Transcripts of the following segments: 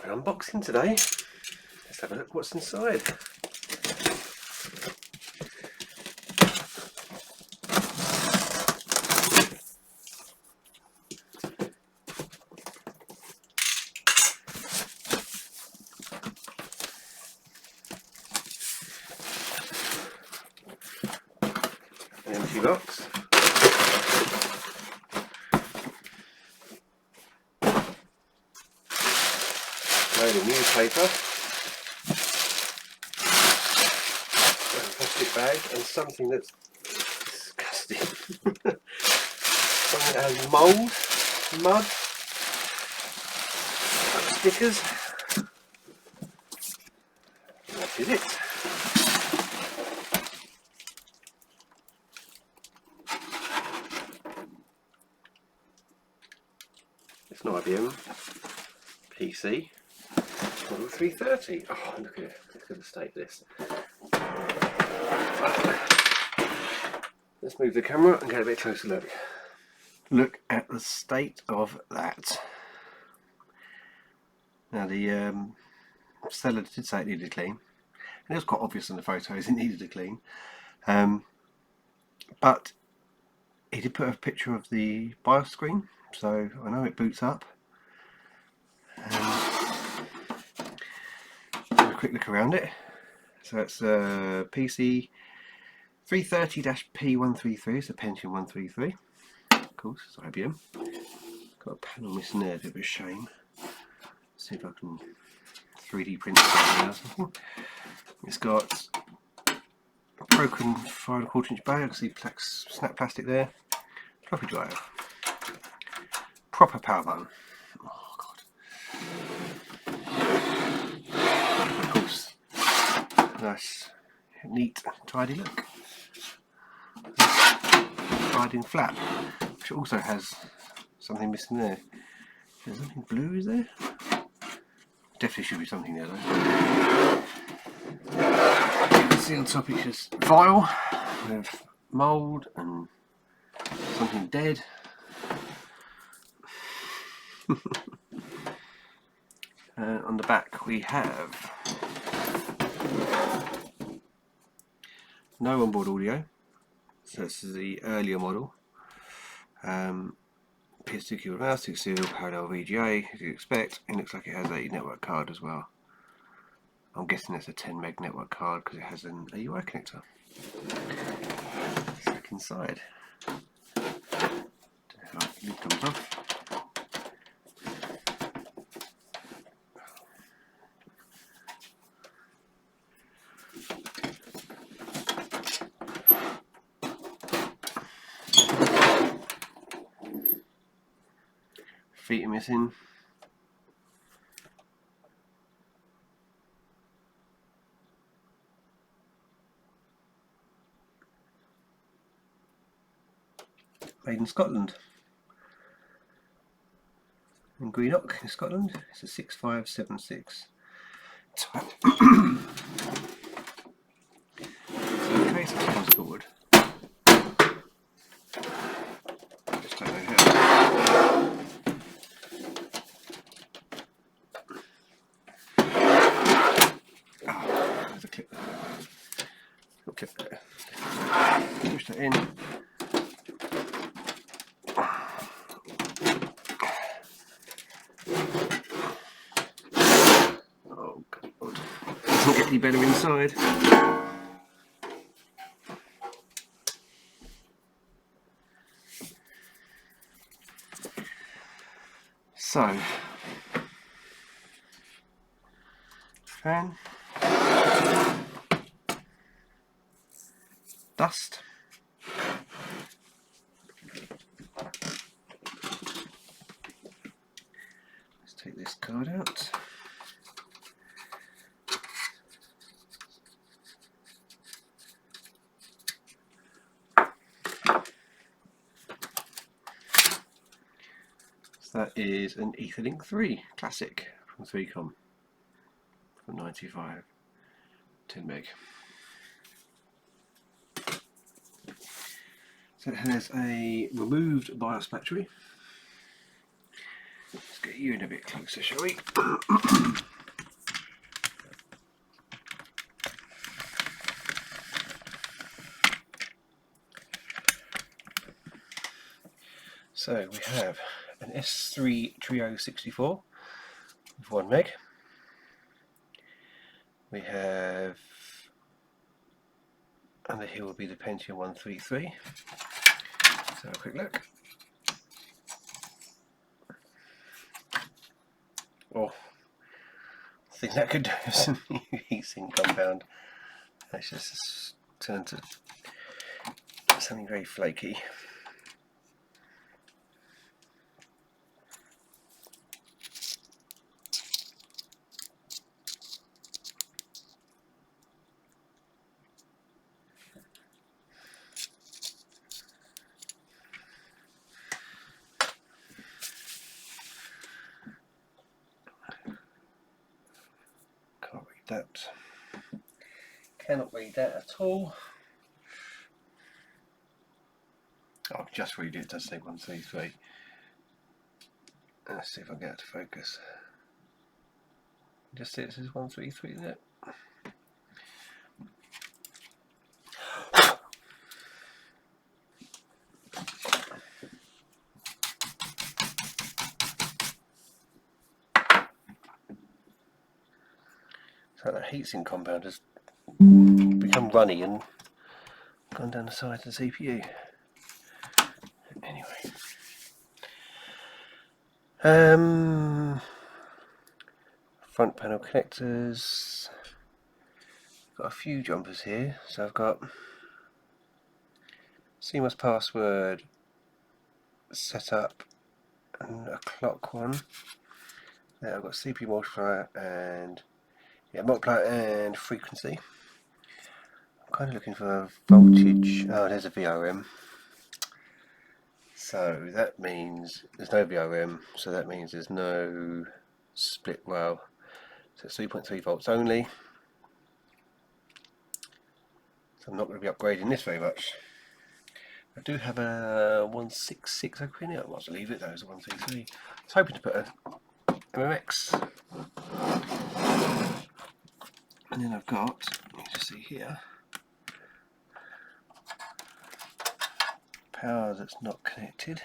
an unboxing today. Let's have a look what's inside. An empty box. Load of newspaper. A plastic bag and something that's disgusting. Something that has mould, mud, stickers. And that is it. It's an IBM PC. Model 330. Oh, look at the state of this. Let's move the camera and get a bit closer look. Look at the state of that. Now the seller did say it needed a clean, and it was quite obvious in the photos it needed a clean. But he did put a picture of the BIOS screen, so I know it boots up. Have a quick look around it. So it's a PC 330-P133, it's a Pentium 133. Of course, it's IBM. Got a panel missing there, a bit of a shame. See if I can 3D print something or something. It's got a broken 5¼ inch bag, I see snap plastic there. Floppy drive. Proper power button. Oh god. Of course, nice, neat, tidy look. Sliding flap, which also has something missing there. There's something blue, is there? Definitely should be something there though. You can see on top it's just vial with mould and something dead. On the back we have no onboard audio, so this is the earlier model. PS2 keyboard mouse, 6 seal, parallel VGA as you expect. It looks like it has a network card as well. I'm guessing it's a 10 meg network card because it has an AUI connector. Let's look inside. Don't know how the lid comes off. Feet are missing. Made in Scotland. In Greenock in Scotland. It's a 6576. So in case it comes forward. Just don't know how. There's a clip there. Little clip there. Push that in. Oh god. Doesn't get any better inside. So, fan, dust, let's take this card out. So that is an Etherlink 3 Classic from 3Com from 95, 10 meg. So it has a removed BIOS battery, Let's get you in a bit closer, shall we? So we have an S3 Trio 64 with 1 meg. We have, under here will be the Pentium 133. Let's have a quick look. Oh, I think that could do with some new heatsink compound. Let's just turn to something very flaky. Can't read that. Cannot read that at all. I'll just read it. It does say 133. Let's see if I can get it to focus. Just see it says 133 there. So that heatsink compound has become runny and gone down the side of the CPU. Anyway. Front panel connectors. Got a few jumpers here. So I've got CMOS password setup and a clock one. There I've got CPU multiplier and multiplier and frequency. I'm kind of looking for voltage. Oh, there's a VRM. So that means there's no VRM, so that means there's no split rail. So it's 3.3 volts only. So I'm not going to be upgrading this very much. I do have a 166 over in it. I might as well leave it though as a 133. I was hoping to put a MMX. And then I've got, you can see here, power that's not connected.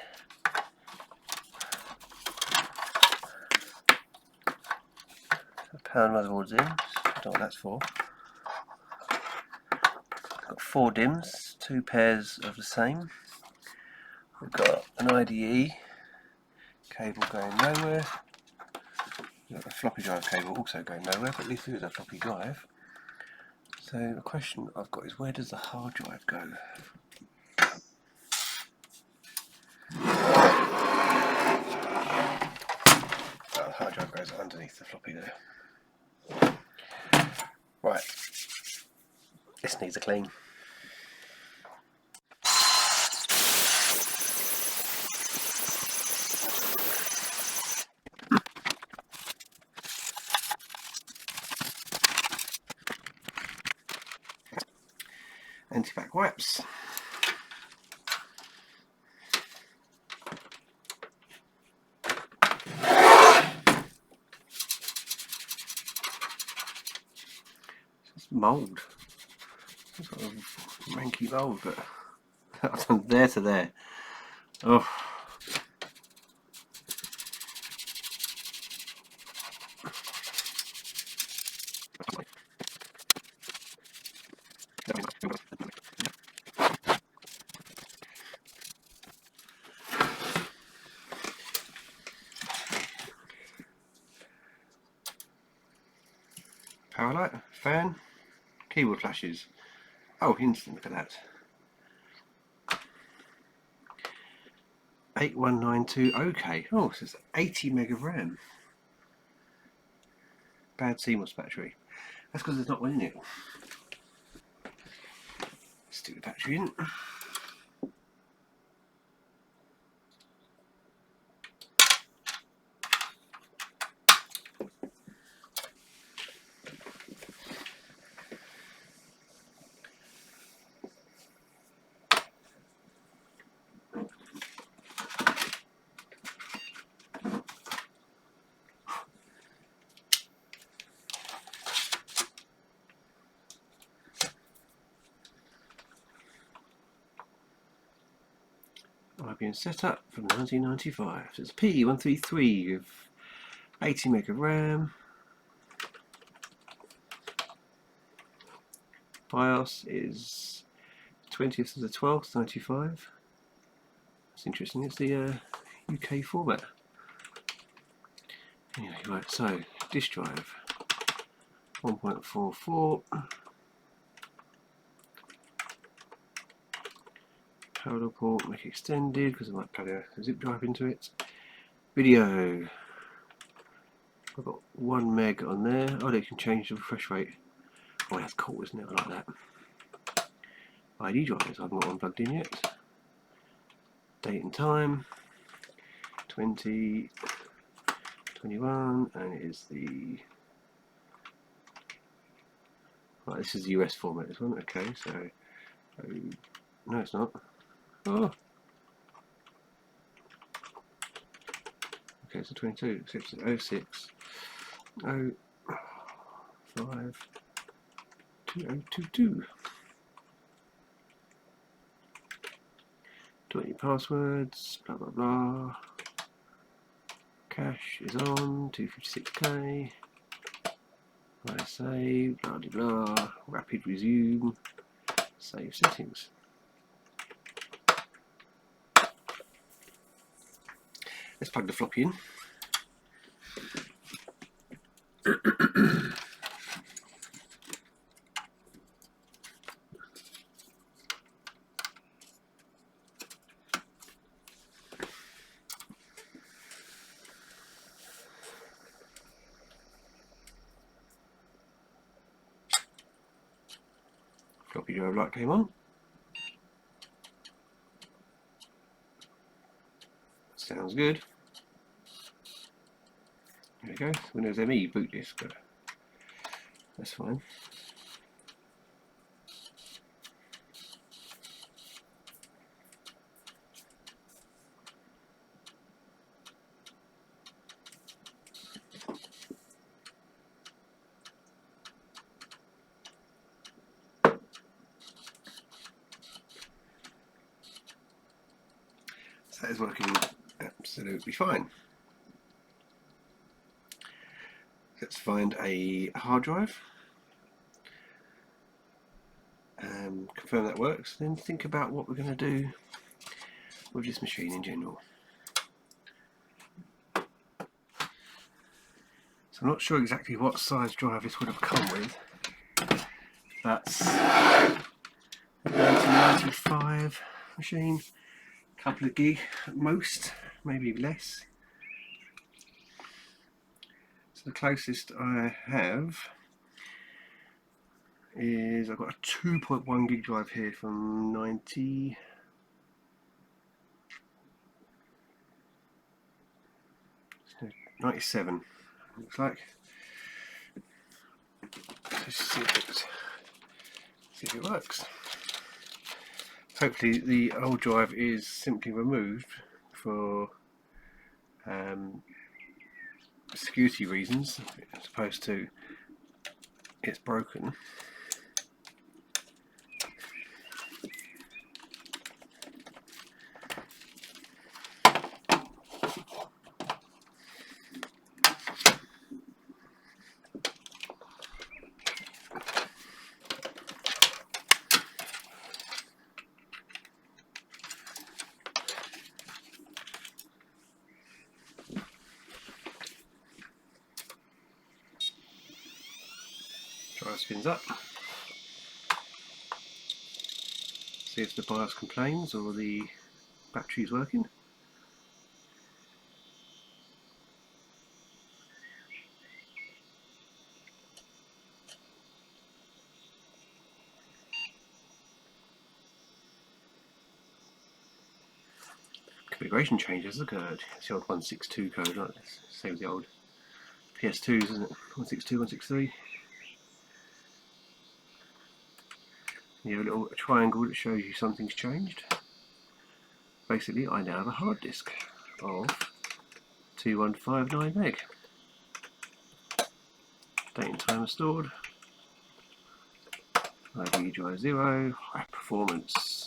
Power motherboard's in, I don't know what that's for. Got 4 DIMMs, 2 pairs of the same. We've got an IDE cable going nowhere. We've got a floppy drive cable also going nowhere, but at least there is a floppy drive. So the question I've got is, where does the hard drive go? Oh, the hard drive goes underneath the floppy there. Right, this needs a clean. Anti-bac wipes. It's mould. Sort of ranky mould, but that's from there to there. Oh. Power light, fan, keyboard flashes. Oh, instant, look at that. 8192, okay. Oh, so it's 80 meg of RAM. Bad CMOS battery. That's because there's not one in it. Stick the battery in. IBM setup from 1995. So it's a P133 with 80 meg of RAM. BIOS is 20th of the 12th, 95. That's interesting. It's the UK format. Anyway, right, so disk drive 1.44. Parallel port, make it extended because I might plug a zip drive into it. Video. I've got 1 meg on there. Oh, they can change the refresh rate. Oh, that's cool, isn't it? I like that. ID drives, I haven't got one plugged in yet. Date and time 2021, and it is the. Right, this is the US format, this one. Okay, so. No, it's not. Oh. Okay, so 22, 06, 05, 2022. 20 passwords, blah blah blah. Cache is on, 256k. I save, blah blah blah. Rapid resume. Save settings. Let's plug the floppy in. Floppy drive light came on. Sounds good. There we go. Windows ME boot disk. That's fine. So that is working absolutely fine. Let's find a hard drive, confirm that works, then think about what we're going to do with this machine in general. So I'm not sure exactly what size drive this would have come with. That's a 1995 machine, a couple of gig at most, maybe less. The closest I have is I've got a 2.1 gig drive here from 97, looks like. Let's see if it works. Hopefully the old drive is simply removed for security reasons, as opposed to it's broken. Drive spins up. See if the BIOS complains or the battery is working. Configuration changes occurred. It's the old 162 code, right? Same as the old PS2s, isn't it? 162, 163. You have a little triangle that shows you something's changed. Basically, I now have a hard disk of 2159 meg. Date and time stored. ID drive 0, high performance.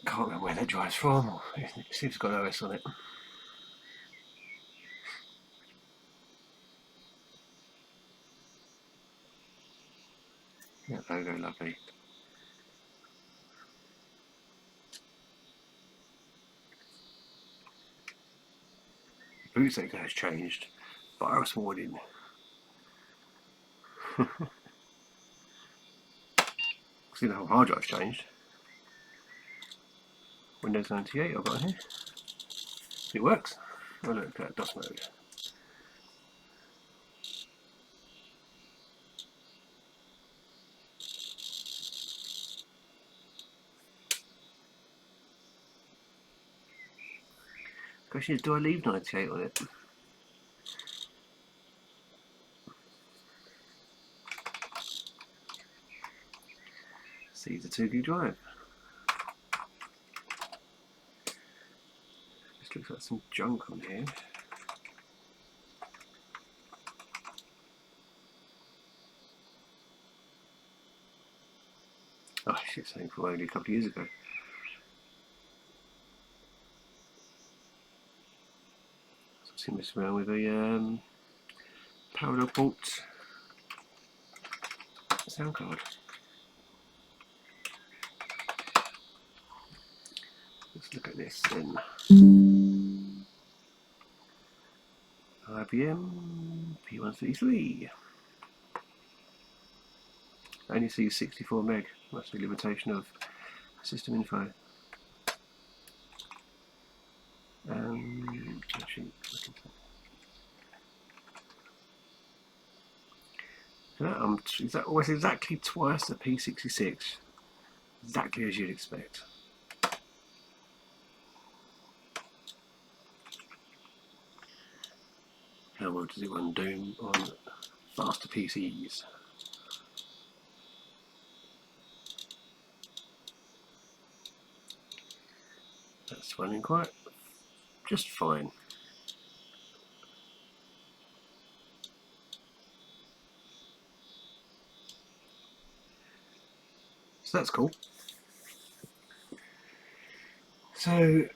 can't remember where that drive's from, or see if it's got OS on it. Yeah, logo, lovely. Boot sector has changed. Virus warning. See, the whole hard drive's changed. Windows 98 I've got here. It works. Oh look at that DOS mode. Question is, do I leave 98 on it? See the 2 gig drive. This looks like some junk on here. Oh shit, something from only a couple of years ago. So I've seen this around with a parallel port sound card. Let's look at this then. IBM P133. Only sees 64 meg. Must be a limitation of system info. Actually, that almost exactly twice the P66. Exactly as you'd expect. How well does it run Doom on faster PCs? That's running quite just fine. So that's cool. So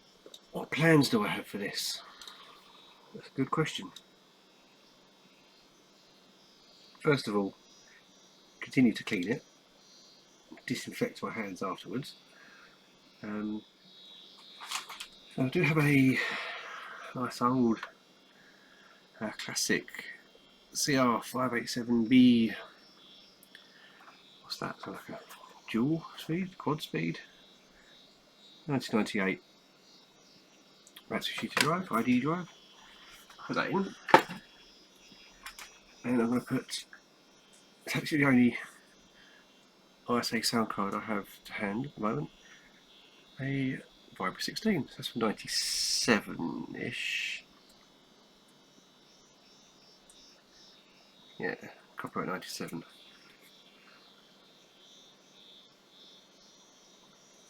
what plans do I have for this? That's a good question. First of all, continue to clean it, disinfect my hands afterwards. I do have a nice old classic CR587B. What's that? So like a dual speed, quad speed, 1998 Matsushita drive, ID drive. Put that in, and I'm going to put. It's actually the only ISA sound card I have to hand at the moment. A Vibra 16. So that's from 97-ish. Yeah, copyright 97.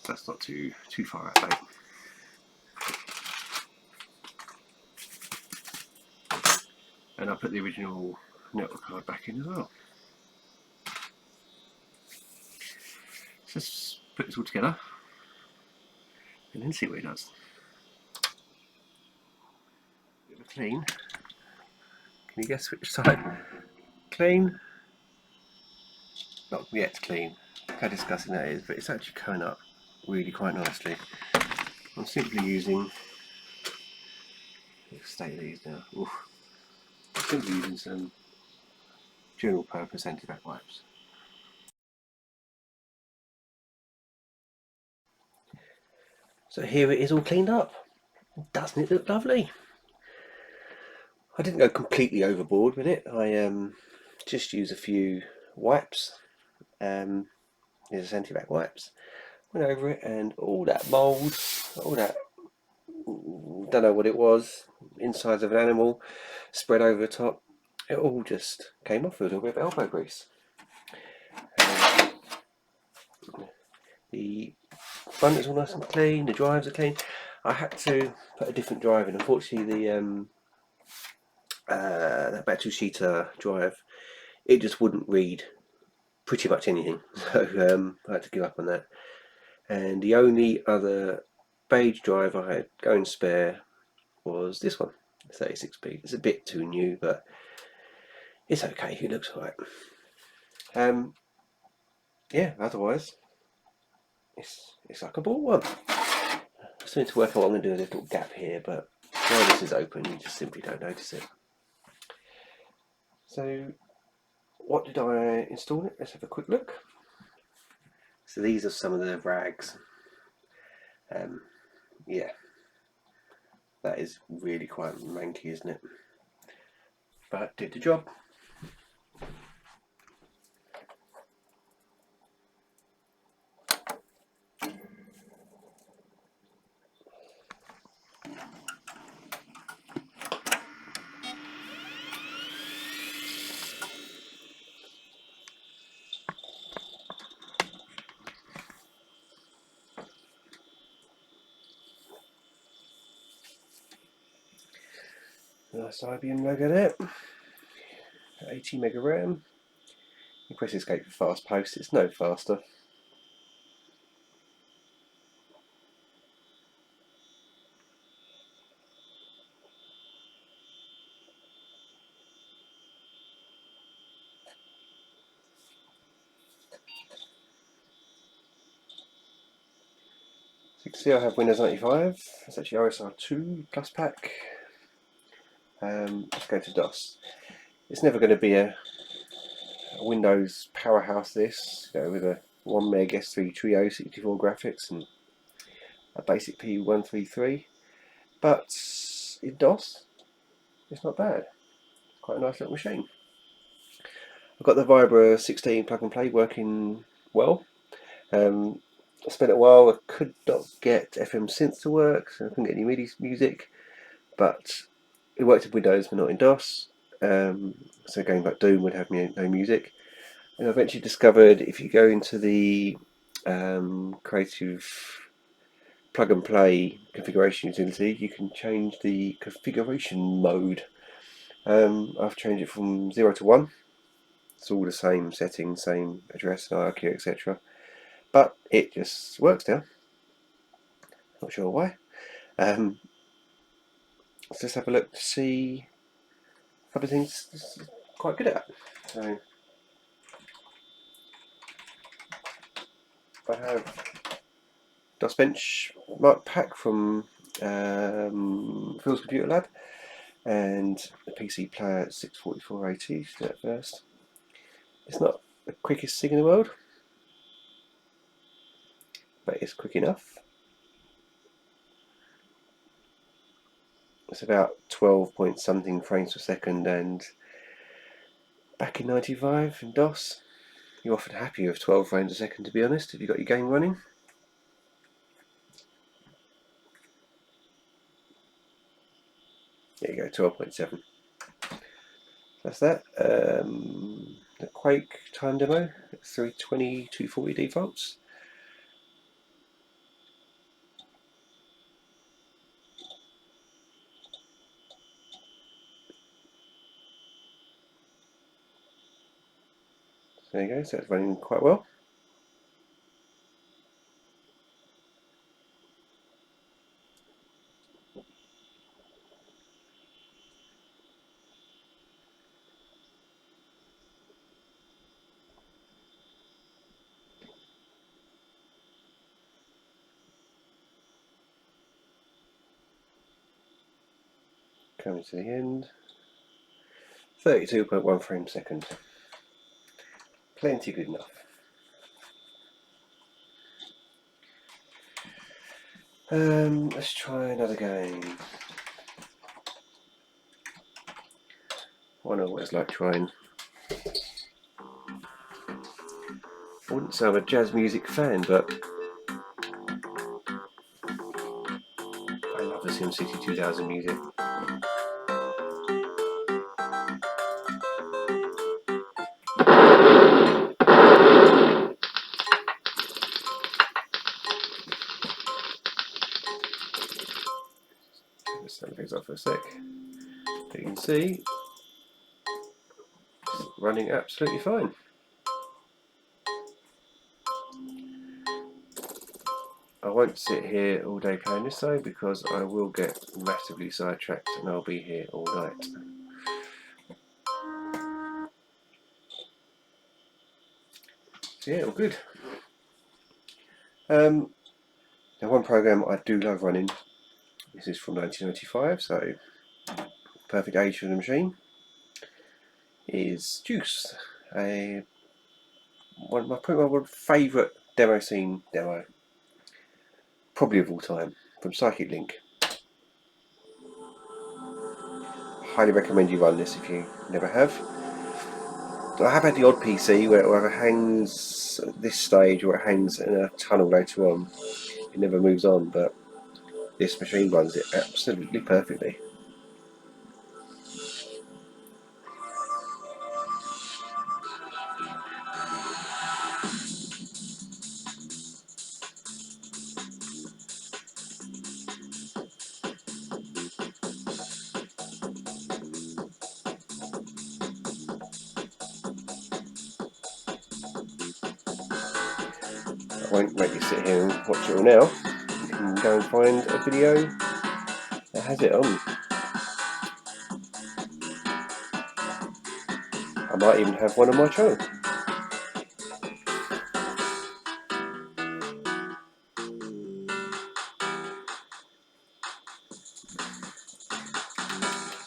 That's not too far out date. And I put the original network card back in as well. So let's put this all together and then see what it does. Bit of a clean. Can you guess which side? Clean. Not yet clean. Look how disgusting that is, but it's actually coming up really quite nicely. I'm simply using. Let's state these now. Oof. I'm simply using some general purpose anti-bac wipes. So here it is all cleaned up. Doesn't it look lovely? I didn't go completely overboard with it. I just used a few wipes. These anti-bac wipes. Went over it, and all that mould, all that, don't know what it was, insides of an animal, spread over the top. It all just came off with a little bit of elbow grease. The front is all nice and clean. The drives are clean. I had to put a different drive in. Unfortunately, that Matsushita drive, it just wouldn't read pretty much anything. So I had to give up on that. And the only other beige drive I had going spare was this one, 36B. It's a bit too new, but it's okay. It looks alright. Yeah. Otherwise, it's like I bought one. I still need to work out what I'm going to do with this little gap here, but while this is open, you just simply don't notice it. So, what did I install it? Let's have a quick look. So these are some of the rags. Yeah, that is really quite manky, isn't it? But did the job. Nice IBM logo there. 80 mega RAM. You press escape for fast post, it's no faster. So you can see I have Windows 95. It's actually OSR2 plus pack. Let's go to DOS. It's never going to be a Windows powerhouse this, with a 1 meg S3 Trio 64 graphics and a basic P133, but in DOS it's not bad. It's quite a nice little machine. I've got the Vibra 16 plug and play working well. I spent a while, I could not get FM synth to work, so I couldn't get any MIDI music, but it worked in Windows but not in DOS. So a game like Doom would have no music. And I eventually discovered if you go into the creative plug and play configuration utility, you can change the configuration mode. I've changed it from 0 to 1. It's all the same settings, same address, hierarchy, etc. But it just works now. Not sure why. Let's just have a look to see a couple of things this is quite good at. So I have DOS Bench Mark Pack from Phil's Computer Lab, and the PC player at 644AT. Do that first. It's not the quickest thing in the world, but it's quick enough. It's about 12 point something frames per second, and back in 95 in DOS, you're often happy with 12 frames a second, to be honest, if you've got your game running. There you go, 12.7. That's that. The Quake time demo, 320, 240 defaults. There you go, so it's running quite well. Coming to the end. 32.1 frames per second. Plenty good enough. Let's try another game. I wonder what it's like trying. I wouldn't say I'm a jazz music fan, but I love the SimCity 2000 music. Let's turn things off for a sec. You can see it's running absolutely fine. I won't sit here all day playing this though, because I will get massively sidetracked and I'll be here all night. So yeah, all good. Now one program I do love running, this is from 1995, so perfect age for the machine, is Juice. Probably my favourite demo scene demo, probably of all time, from Psychic Link. Highly recommend you run this if you never have. I have had the odd PC where it either hangs at this stage or it hangs in a tunnel later on. It never moves on, but this machine runs it absolutely perfectly. I won't make you sit here and watch it all now. You can go and find a video that has it on. I might even have one on my channel.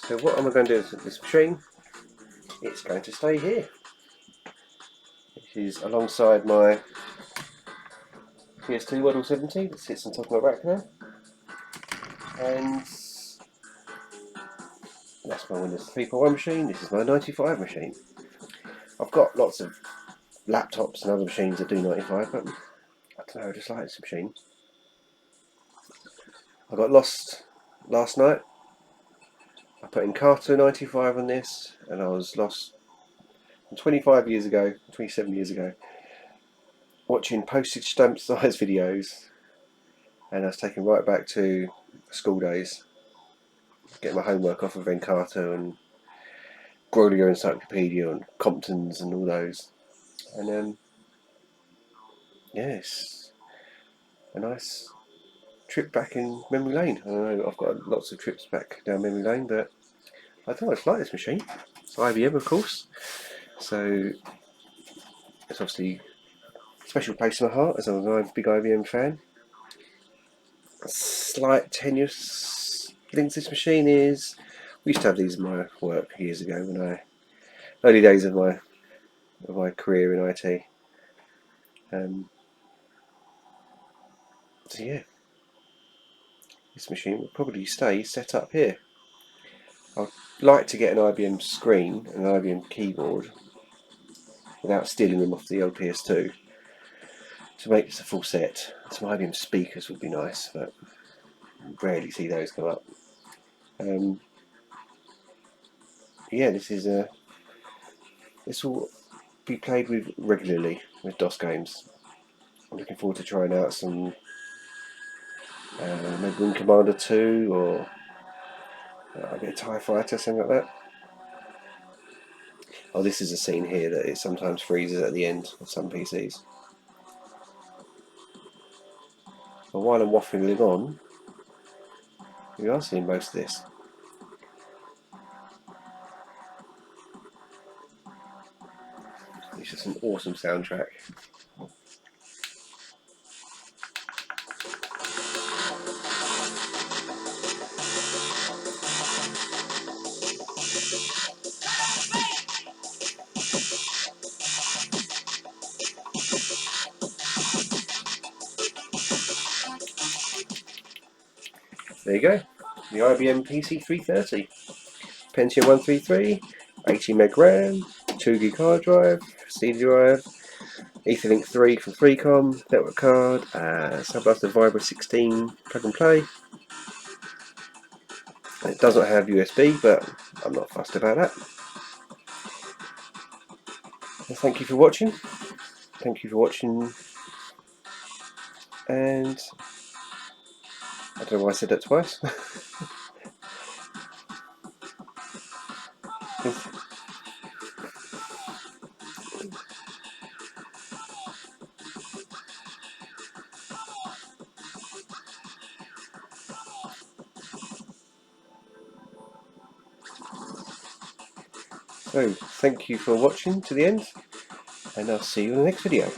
So what am I going to do with this machine? It's going to stay here. It is alongside my PS2 Model 70 that sits on top of my rack there. And that's my Windows 3.1 machine. This is my 95 machine. I've got lots of laptops and other machines that do 95, but I don't know, I just like this machine. I got lost last night. I put in Carter 95 on this, and I was lost 25 years ago, 27 years ago, watching postage stamp size videos, and I was taken right back to school days, getting my homework off of Encarta and Grolier Encyclopedia and Compton's and all those. And yes, a nice trip back in memory lane. I know I've got lots of trips back down memory lane, but I don't know, I just like this machine. It's IBM, of course, so it's obviously a special place in my heart as I'm a big IBM fan. A slight tenuous link to this machine is, we used to have these in my work years ago when early days of my career in IT. So yeah, this machine will probably stay set up here. I'd like to get an IBM screen and an IBM keyboard without stealing them off the old PS2 to make this a full set. Some IBM speakers would be nice, but rarely see those come up. Yeah, this will be played with regularly with DOS games. I'm looking forward to trying out some maybe Wing Commander 2 or a bit of TIE Fighter, something like that. Oh, this is a scene here that it sometimes freezes at the end of some PCs. But while I'm waffling on, you are seeing most of this. It's just an awesome soundtrack. There you go, the IBM PC 330. Pentium 133, 80 meg RAM, 2 gig hard drive, CD drive, Etherlink 3 from 3Com, network card, Subblaster Vibra 16 plug and play. It does not have USB, but I'm not fussed about that. Well, thank you for watching. Thank you for watching, and I don't know why I said that twice. So thank you for watching to the end, and I'll see you in the next video.